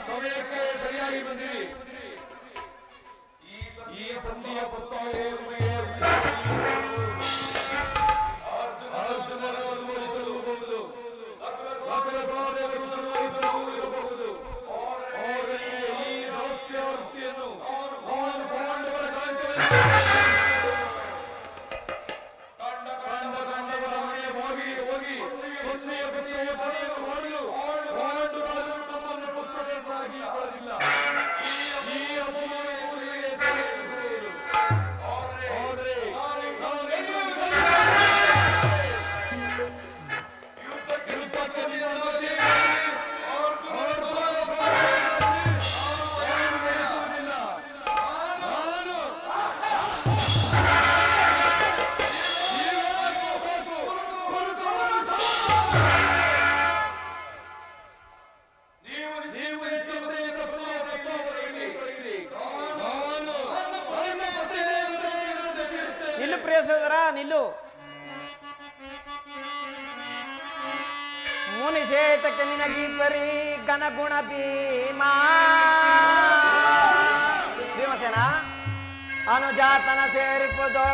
ಸಮಯಕ್ಕೆ ಸರಿಯಾಗಿ ಬಂದಿರಿ. ಈ ಸಂಧಿಯ ಅರ್ಜುನರು ಅನುಮೋದಿಸಲು ಹೋಗುವುದು, ಇರಬಹುದು. ಆದರೆ ಈ ರಹಸ್ಯವೃತ್ತಿಯನ್ನು ಅವನು ಪಾಂಡವರ ಕಂಡವರ ಮನೆಯ ಬಾಗಿಲಿಗೆ ಹೋಗಿ ಸೊನ್ನೆಯ ಭಿಕ್ಷೆಯ ಪಡೆಯನ್ನು ಮಾಡಲು ಪಾಂಡುರಾಜರು ನಮ್ಮನ್ನು ಪುತ್ರರಾಗಿ ಬರಲಿಲ್ಲ. ಈ ಅಪಮಾನ ಕೂಲಿಗೆ ಸರಿಯಿಸುವುದು. ಆದರೆ ಯುದ್ಧಕ್ಕೆ ನಿಲ್ಲು ಪ್ರಿಯ ಸಹೋದರ, ನಿಲ್ಲು. ಮುನಿಸೇತಕ್ಕೆ ನಿನಗಿ ಪರಿ ಘನಗುಣ ಭೀಮಾ ಭೀಮಸೇನ ಅನುಜಾತನ ಸೇರಿಪುದು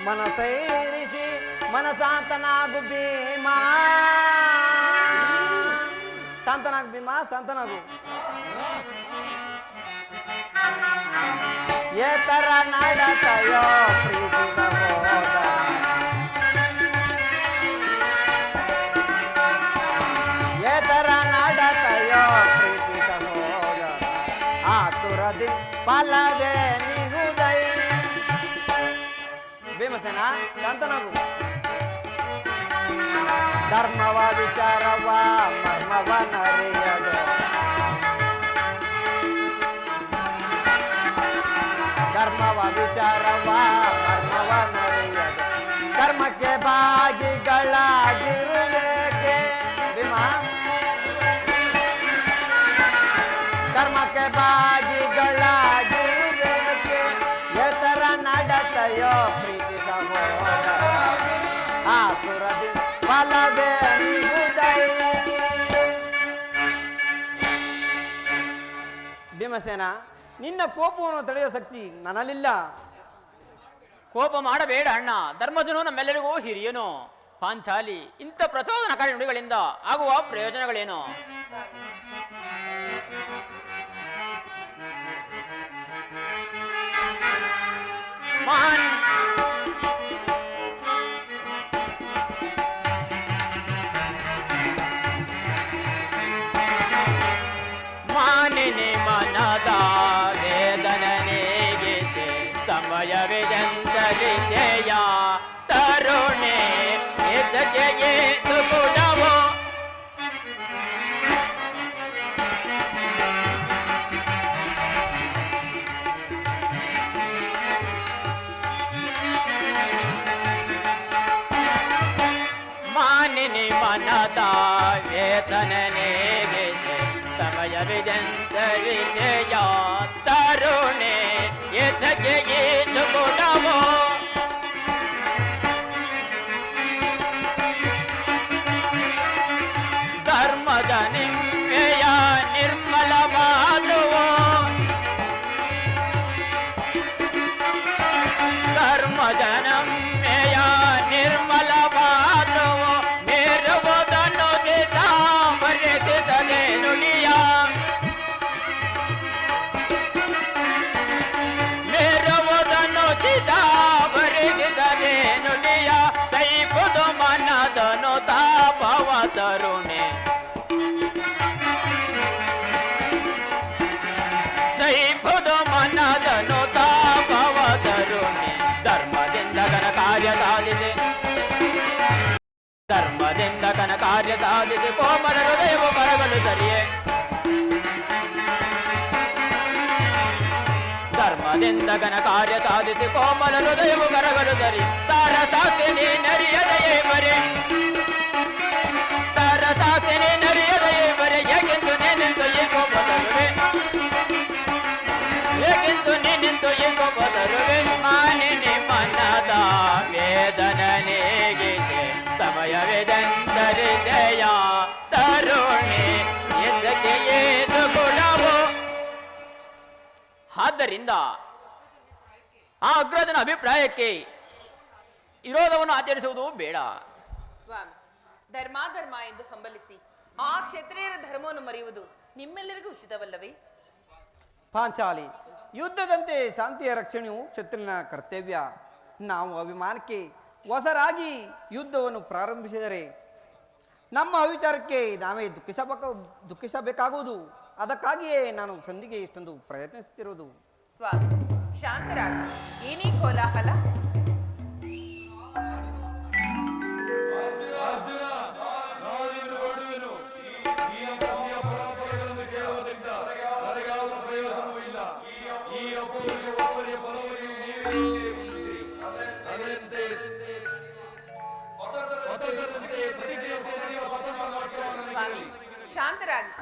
ಮನಸೈರಿಸಿ ಮನಸಾಂತನಾಗು ಭೀಮಾ. ಶಾಂತನಾಗು ಭೀಮಾ, ಶಾಂತನಾಗು. ಏತರ ನಾಡಕಯೋ ಪ್ರೀತಿ ಸಹೋದರ, ಏತರ ನಾಡಕಯೋ ಪ್ರೀತಿ ಸಹೋದರ, ಆತುರದಿ ಫಲವೇ ನಿಗುದೈ. ಭೀಮಸೇನ, ಶಾಂತನಾಗು. ಧರ್ಮವ ವಿಚಾರವ ಮರ್ಮವ ನರಿಯದು, ಧರ್ಮವ ವಿಚಾರವ ವಿಚಾರವ ಮರ್ಮವನರಿಯದು ಕರ್ಮಕ್ಕೆ ಭಾಗಿಗಳಾಗಿರುವೇಕೆ ಭೀಮ ಕರ್ಮಕ್ಕೆ ಭಾಗಿಗಳಾಗಿರುವೇಕೆ ಎತರ ನಡತೆಯೋ ಪ್ರೀತಿ ಸಹೋದರ ಆತುರದಿ ಫಲವೇ ನಿಹುದೈ. ಭೀಮಸೇನ, ನಿನ್ನ ಕೋಪವನ್ನು ತಡೆಯುವ ಶಕ್ತಿ ನನ್ನಲ್ಲಿಲ್ಲ. ಕೋಪ ಮಾಡಬೇಡ ಅಣ್ಣ, ಧರ್ಮಜನು ನಮ್ಮೆಲ್ಲರಿಗೂ ಹಿರಿಯನು. ಪಾಂಚಾಲಿ, ಇಂಥ ಪ್ರಚೋದನಕಾರಿ ನುಡಿಗಳಿಂದ ಆಗುವ ಪ್ರಯೋಜನಗಳೇನು? ಮಾನಿನಿ ಮನದ ವೇದನೆಗೆ ಸಮಯವಿದೆಂದ ವಿಜಯ ತರುಣೆ ಇದಕ್ಕೆ ಏತು ಗುಣವೋ ಮಾನಿನಿ ಮನದ ವೇತನನೆಗೆ ಸಮಯವಿದೆಂದ ವಿಜಯ ತರುಣೆ ಇದಕ್ಕೆ ಏತು ಗುಣವೋ ಧರ್ಮದ ನಿಮ್ಮೆಯ ನಿರ್ಮಲ ಮಾಡುವೋ ಧರ್ಮದ ನಮ್ಮೆಯ ನಿರ್ಮಲ ಮಾಡುವೋ ಮೇರುವುದನ್ನು ಬರೆಸಿಸದೆ ನುಡಿಯ ಮೇರುವುದನ್ನು ಬರೆಸಿಸದೆ ನುಡಿಯ ಸೈಪುದು ಮನದನು ತಾಪವ ತರುಣೆ ಸೈಪುದು ಮನದನು ತಾಪವ ತರುಣೆ ಧರ್ಮದಿಂದ ಘನ ಕಾರ್ಯ ಸಾಧಿಸಿ ಧರ್ಮದಿಂದ ಘನ ಕಾರ್ಯ ಸಾಧಿಸಿ ಕೋಮಲ ಹೃದಯವು ಬರಗಲು ಸರಿಯೇ ಧರ್ಮದಿಂದ ಘನ ಕಾರ್ಯ ಸಾಧಿಸಿ ಕೋಮಲ ಹೃದಯವು ಕರಗಲು ಸರಿ ಸಾರ ಸಾಕ್ಷಿನಿ ನರಿಯದೆಯೇ ಬರೆ ಸಾರ ಸಾಕ್ಷಿನಿ ನರಿಯದೆಯೇ ಬರೆ ಏಕೆಂದು ನೀನೆಂದು ಏಕೋ ಬದಲುವೆ ಏಕೆಂದು ನೀನೆಂದು ಏಕೋ ಬದಲುವೆ ಮಾನಿನಿ ಮನದ ವೇದನೆಗೆ ಸಮಯವಿದೆಂದರೆ ಜಯ ತರುಣಿ ಎದಕ್ಕೆ ಏದು ಗುಣವು. ಆದ್ದರಿಂದ ಆ ಅಗ್ರಜನ ಅಭಿಪ್ರಾಯಕ್ಕೆ ವಿರೋಧವನ್ನು ಆಚರಿಸುವುದು ಬೇಡ. ಸ್ವಾಮಿ, ಧರ್ಮಾಧರ್ಮ ಎಂದು ಹಂಬಲಿಸಿ ಆ ಕ್ಷತ್ರಿಯರ ಧರ್ಮವನ್ನು ಮರೆಯುವುದು ನಿಮ್ಮೆಲ್ಲರಿಗೂ ಉಚಿತವಲ್ಲವೇ? ಪಾಂಚಾಲಿ, ಯುದ್ಧದಂತೆ ಶಾಂತಿಯ ರಕ್ಷಣೆಯು ಕ್ಷತ್ರಿಯನ ಕರ್ತವ್ಯ. ನಾವು ಅಭಿಮಾನಕ್ಕೆ ಹೊಸರಾಗಿ ಯುದ್ಧವನ್ನು ಪ್ರಾರಂಭಿಸಿದರೆ ನಮ್ಮ ಅವಿಚಾರಕ್ಕೆ ನಾವೇ ದುಃಖಿಸಬೇಕಾಗುವುದು. ಅದಕ್ಕಾಗಿಯೇ ನಾನು ಸಂಧಿಗೆ ಇಷ್ಟೊಂದು ಪ್ರಯತ್ನಿಸುತ್ತಿರುವುದು. ಸ್ವಾಮಿ, ಶಾಂತರಾಗಿ. ಏನೇ ಕೋಲಾಹಲ? ಅರ್ಜುನ, ನಾನಿನ್ನು ಹೊರಡುವೆನು. ಈ ಸಭೆಯ ಪರಾಪರಗಳನ್ನು ಕೇಳುವುದರಿಂದ ನನಗಾವ ಪ್ರಯೋಜನವೂ ಇಲ್ಲ. ಈ ಅಪೂರ್ವ ಒಬ್ಬರಿಯ ಫಲವನ್ನು ನೀವೇ ಉಳಿಸಿ ನನ್ನಂತೆ ಸ್ವತಂತ್ರದಂತೆ ಪ್ರತಿಕ್ರಿಯೆ ಸ್ವತಂತ್ರ ವಾಕ್ಯವನ್ನು ಸ್ವಾಮಿ, ಶಾಂತರಾಗಿ.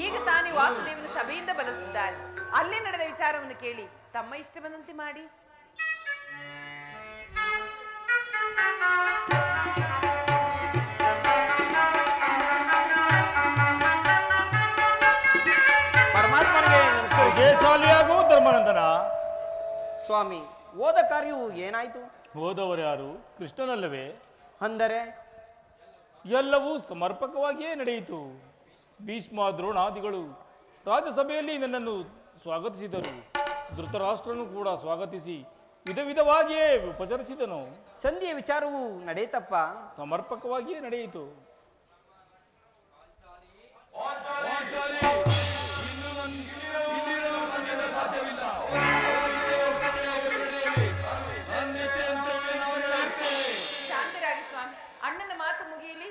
ಈಗ ತಾನೇ ವಾಸುದೇವನ ಸಭೆಯಿಂದ ಬರುತ್ತಿದ್ದಾರೆ. ಅಲ್ಲೇ ನಡೆದ ವಿಚಾರವನ್ನು ಕೇಳಿ ತಮ್ಮ ಇಷ್ಟ ಬಂದಂತೆ ಮಾಡಿ. ಪರಮಾತ್ಮನಿಗೆ ವಿಜಯಶಾಲಿಯಾಗೂ ಧರ್ಮನಂದನ. ಸ್ವಾಮಿ, ಹೋದ ಕಾರ್ಯವು ಏನಾಯಿತು? ಹೋದವರ್ಯಾರು? ಕೃಷ್ಣನಲ್ಲವೇ? ಅಂದರೆ ಎಲ್ಲವೂ ಸಮರ್ಪಕವಾಗಿಯೇ ನಡೆಯಿತು. ಭೀಷ್ಮ ದ್ರೋಣಾದಿಗಳು ರಾಜಸಭೆಯಲ್ಲಿ ನನ್ನನ್ನು ಸ್ವಾಗತಿಸಿದರು. ಧೃತರಾಷ್ಟ್ರನು ಕೂಡ ಸ್ವಾಗತಿಸಿ ವಿಧ ವಿಧವಾಗಿಯೇ ಉಪಚರಿಸಿದನು. ಸಂಧಿಯ ವಿಚಾರವು ನಡೆಯಿತಪ್ಪ? ಸಮರ್ಪಕವಾಗಿಯೇ ನಡೆಯಿತು. ಶಾಂತರಾಗಿ ಸ್ವಾಮಿ, ಅಣ್ಣನ ಮಾತು ಮುಗಿಯಲಿ.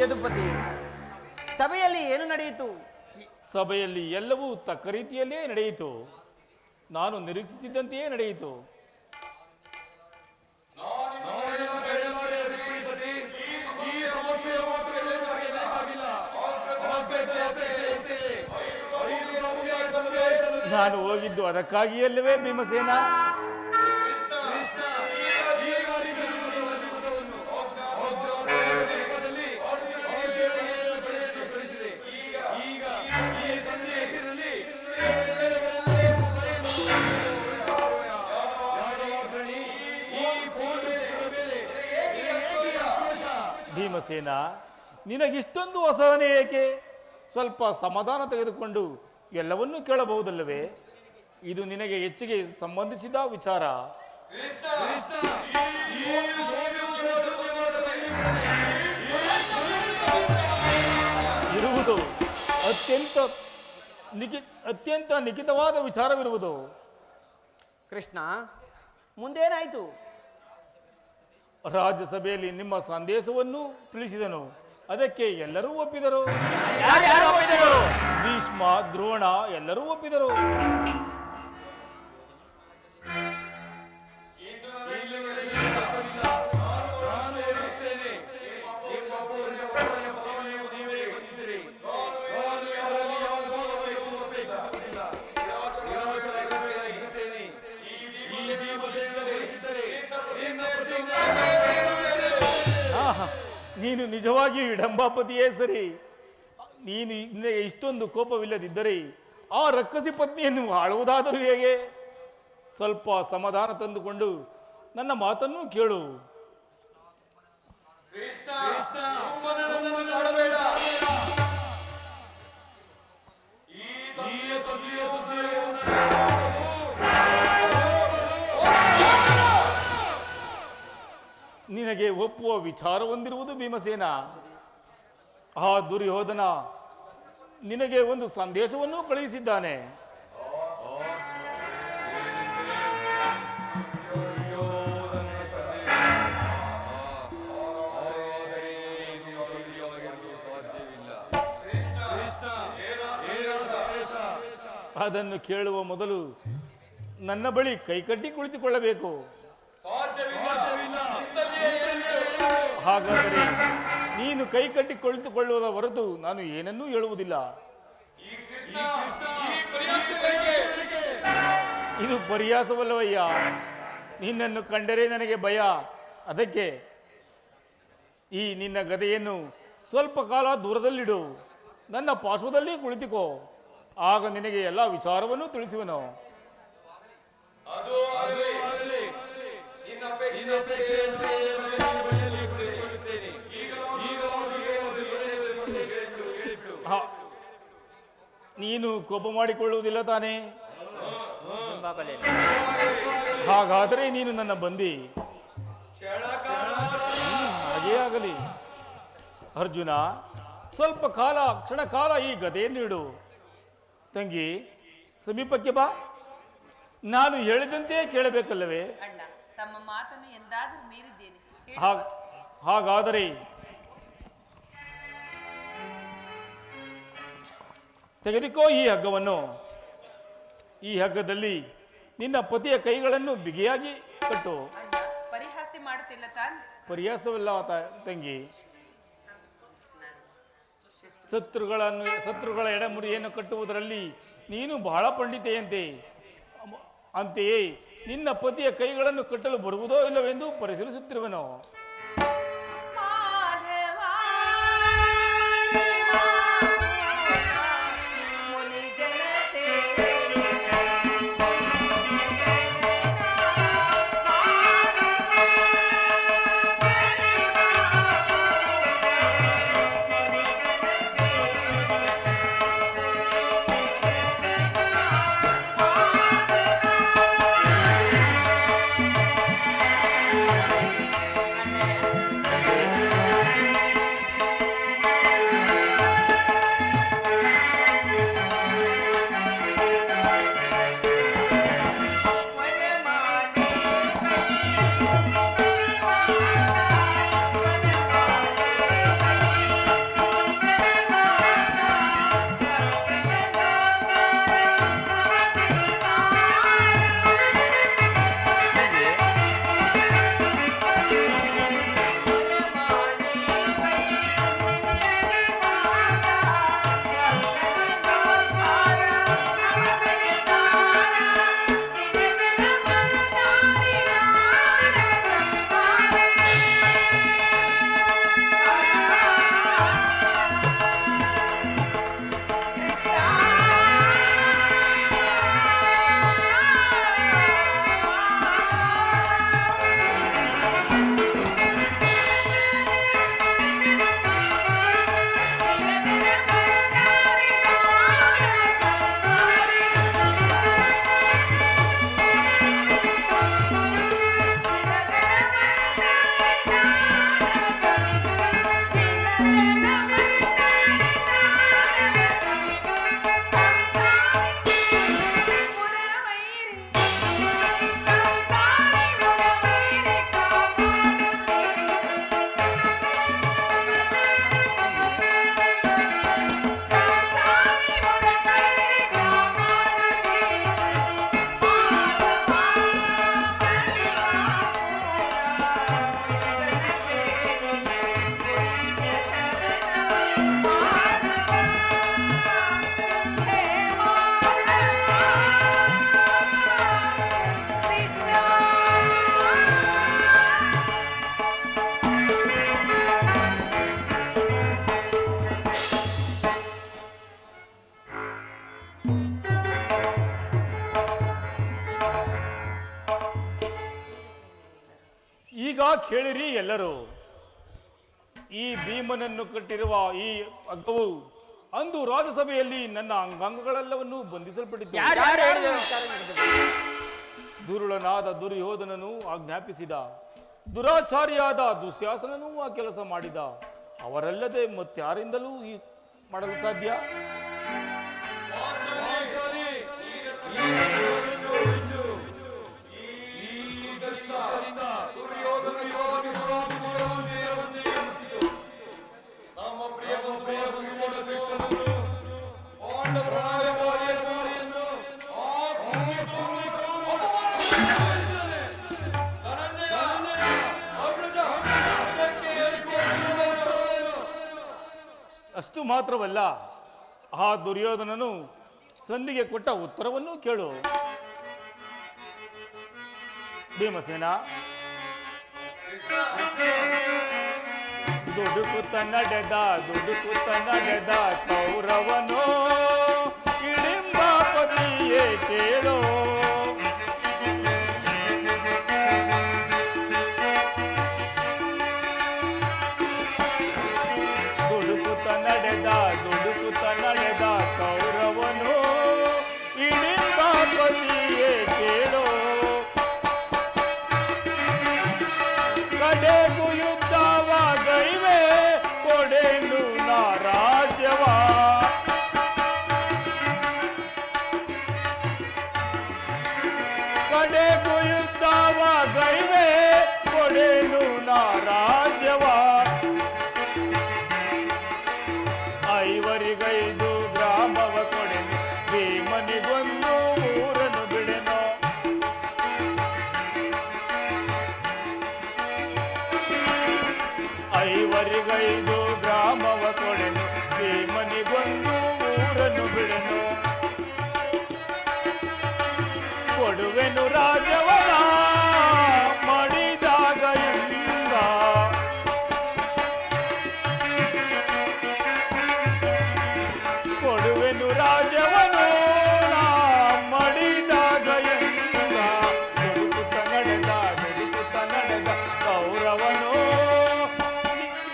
ಯದುಪತಿ, ಸಭೆಯಲ್ಲಿ ಏನು ನಡೆಯಿತು? ಸಭೆಯಲ್ಲಿ ಎಲ್ಲವೂ ತಕ್ಕ ರೀತಿಯಲ್ಲೇ ನಡೆಯಿತು. ನಾನು ನಿರೀಕ್ಷಿಸಿದ್ದಂತೆಯೇ ನಡೆಯಿತು. ಈ ಸಮಸ್ಯೆಯ ಮಾತುಗಳು ನಮಗೆ ಬೇಕಾಗಿಲ್ಲ. ಅಪೇಕ್ಷೆ ನಾನು ಹೋಗಿದ್ದು ಅದಕ್ಕಾಗಿಯಲ್ಲವೇ ಭೀಮಸೇನ? ಭೀಮಸೇನ, ನಿನಗಿಷ್ಟೊಂದು ಅಸಹನೆ ಏಕೆ? ಸ್ವಲ್ಪ ಸಮಾಧಾನ ತೆಗೆದುಕೊಂಡು ಎಲ್ಲವನ್ನೂ ಕೇಳಬಹುದಲ್ಲವೇ? ಇದು ನಿನಗೆ ಹೆಚ್ಚಿಗೆ ಸಂಬಂಧಿಸಿದ ವಿಚಾರ. ಇರುವುದು ಅತ್ಯಂತ ನಿಖಿತವಾದ ವಿಚಾರವಿರುವುದು. ಕೃಷ್ಣ, ಮುಂದೇನಾಯ್ತು? ರಾಜ್ಯಸಭೆಯಲ್ಲಿ ನಿಮ್ಮ ಸಂದೇಶವನ್ನು ತಿಳಿಸಿದನು. ಅದಕ್ಕೆ ಎಲ್ಲರೂ ಒಪ್ಪಿದರು. ಭೀಷ್ಮ, ದ್ರೋಣ ಎಲ್ಲರೂ ಒಪ್ಪಿದರು. ನೀನು ನಿಜವಾಗಿಯೂ ವಿಡಂಬಾಪತಿಯೇ ಸರಿ. ನೀನು ಇಷ್ಟೊಂದು ಕೋಪವಿಲ್ಲದಿದ್ದರೆ ಆ ರಕ್ಕಸಿ ಪತ್ನಿಯನ್ನು ಆಳುವುದಾದರೂ ಹೇಗೆ? ಸ್ವಲ್ಪ ಸಮಾಧಾನ ತಂದುಕೊಂಡು ನನ್ನ ಮಾತನ್ನು ಕೇಳು. ನಿನಗೆ ಒಪ್ಪುವ ವಿಚಾರ ಹೊಂದಿರುವುದು ಭೀಮಸೇನ. ಆ ದುರ್ಯೋಧನ ನಿನಗೆ ಒಂದು ಸಂದೇಶವನ್ನು ಕಳುಹಿಸಿದ್ದಾನೆ. ಅದನ್ನು ಕೇಳುವ ಮೊದಲು ನನ್ನ ಬಳಿ ಕೈಕಟ್ಟಿ ಕುಳಿತುಕೊಳ್ಳಬೇಕು. ಹಾಗಾದರೆ ನೀನು ಕೈಕಟ್ಟಿ ಕುಳಿತುಕೊಳ್ಳುವುದ ಹೊರತು ನಾನು ಏನನ್ನೂ ಹೇಳುವುದಿಲ್ಲ. ಇದು ಪರ್ಯಾಸವಲ್ಲವಯ್ಯ. ನಿನ್ನನ್ನು ಕಂಡರೆ ನನಗೆ ಭಯ. ಅದಕ್ಕೆ ಈ ನಿನ್ನ ಗದೆಯನ್ನು ಸ್ವಲ್ಪ ಕಾಲ ದೂರದಲ್ಲಿಡು, ನನ್ನ ಪಾರ್ಶ್ವದಲ್ಲಿ ಕುಳಿತುಕೋ. ಆಗ ನಿನಗೆ ಎಲ್ಲ ವಿಚಾರವನ್ನು ತಿಳಿಸುವೆನು. ನೀನು ಕೋಪ ಮಾಡಿಕೊಳ್ಳುವುದಿಲ್ಲ ತಾನೇ? ಹಾಗಾದರೆ ನೀನು ನನ್ನ ಬಂದಿ. ಹಾಗೇ ಆಗಲಿ. ಅರ್ಜುನ, ಸ್ವಲ್ಪ ಕಾಲ ಕ್ಷಣಕಾಲ ಈ ಗದೆಯನ್ನು ಇಡು. ತಂಗಿ, ಸಮೀಪಕ್ಕೆ ಬಾ. ನಾನು ಹೇಳಿದಂತೆ ಕೇಳಬೇಕಲ್ಲವೇ? ಅಣ್ಣ, ತಮ್ಮ ಮಾತನ್ನು ಎಂದಾದರೂ ಮೀರಿದ್ದೇನೆ. ಹಾಗಾದರೆ ತೆಗೆದುಕೋ ಈ ಹಗ್ಗವನ್ನು. ಈ ಹಗ್ಗದಲ್ಲಿ ನಿನ್ನ ಪತಿಯ ಕೈಗಳನ್ನು ಬಿಗಿಯಾಗಿ ಕಟ್ಟು. ಅಣ್ಣ, ಪರಿಹಾಸ್ಯ ಮಾಡುತ್ತಿಲ್ಲ ತಾನೆ? ಪರಿಹಾಸವಲ್ಲ ತಂಗಿ. ಶತ್ರುಗಳ ಎಡಮುರಿಯನ್ನು ಕಟ್ಟುವುದರಲ್ಲಿ ನೀನು ಬಹಳ ಪಂಡಿತೆಯಂತೆ. ಅಂತೆಯೇ ನಿನ್ನ ಪತಿಯ ಕೈಗಳನ್ನು ಕಟ್ಟಲು ಬರುವುದೋ ಇಲ್ಲವೆಂದು ಪರಿಶೀಲಿಸುತ್ತಿರುವೆನು. ಅಣ್ಣ, ಈಗ ಕೇಳಿರಿ ಎಲ್ಲರೂ. ಈ ಭೀಮನನ್ನು ಕಟ್ಟಿರುವ ಈ ಹಗ್ಗವು ಅಂದು ರಾಜಸಭೆಯಲ್ಲಿ ನನ್ನ ಅಂಗಾಂಗಗಳೆಲ್ಲವನ್ನೂ ಬಂಧಿಸಲ್ಪಟ್ಟಿತು. ದುರುಳನಾದ ದುರ್ಯೋಧನನು ಆಜ್ಞಾಪಿಸಿದ, ದುರಾಚಾರಿಯಾದ ದುಶ್ಯಾಸನನೂ ಆ ಕೆಲಸ ಮಾಡಿದ. ಅವರಲ್ಲದೆ ಮತ್ತಾರಿಂದಲೂ ಈ ಮಾಡಲು ಸಾಧ್ಯ? ಅಷ್ಟು ಮಾತ್ರವಲ್ಲ, ಆ ದುರ್ಯೋಧನನು ಸಂಧಿಗೆ ಕೊಟ್ಟ ಉತ್ತರವನ್ನು ಕೇಳು. ಭೀಮಸೇನ, ದುಡುಕುತ್ತ ನಡೆದ ಕೌರವನೋ ಇಡಿಂಬಾಪತಿಯೇ ಕೇಳೋ. ದುಡುಕುತ್ತ ನಡೆದ ಕೌರವನೋ ಇಡಿಂಬಾಪತಿಯೇ ಕೇಳೋ. ಕಡೆಗೂ ಯುದ್ಧವಾಗೈವೆ ಕೊಡೆನು ನಾ ರಾಜ್ಯವ. ಕಡೆಗೂ ಯುದ್ಧವಾಗೈವೆ ಕೊಡೆನು ನಾ ರಾಜ್ಯವ. ಐವರಿಗೈದು ಗ್ರಾಮವ ಕೊಡೆನು, ಭೀಮನಿಗೊಂದು ಊರನ್ನು ಬಿಡೆನು. ಐವರಿಗೈದು ಗ್ರಾಮವ ಕೊಡೆನು, ಭೀಮನಿಗೊಂದು ಊರನ್ನು ಬಿಡೆನು. ಕೊಡುವೆನು ರಾಜವನ ಮಡಿದಾಗ ಎಂದ. ಕೊಡುವೆನು ರಾಜವನು ಮಡಿದಾಗ ಎಂದ. ದುಡುಕುತ್ತ ನಡೆದ ಕೌರವನು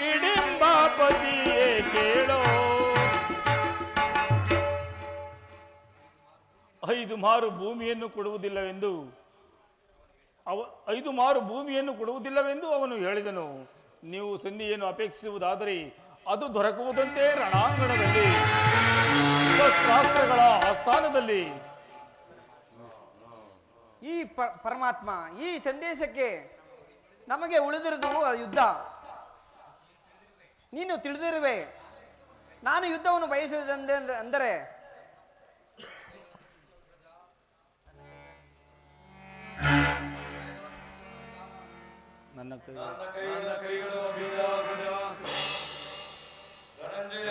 ಇಡಿಂಬಾಪತಿಯೇ ಕೇಳೋ. 5 ಮಾರು ಭೂಮಿಯನ್ನು ಕೊಡುವುದಿಲ್ಲವೆಂದು 5 ಮಾರು ಭೂಮಿಯನ್ನು ಕೊಡುವುದಿಲ್ಲವೆಂದು ಅವನು ಹೇಳಿದನು. ನೀವು ಸಂಧಿಯನ್ನು ಅಪೇಕ್ಷಿಸುವುದಾದರೆ ಅದು ದೊರಕುವುದಂತೆ ರಣಾಂಗಣದಲ್ಲಿ, ಶಸ್ತ್ರಾಸ್ತ್ರಗಳ ಆಸ್ಥಾನದಲ್ಲಿ. ಈ ಪರಮಾತ್ಮ, ಈ ಸಂದೇಶಕ್ಕೆ ನಮಗೆ ಉಳಿದಿರುವುದು ಯುದ್ಧ. ನೀನು ತಿಳಿದಿರುವೆ, ನಾನು ಯುದ್ಧವನ್ನು ಬಯಸುವುದೆಂದೆ ಅಂದರೆ ನನ್ನ ಕೈಗಳು ಧನಂಜಯ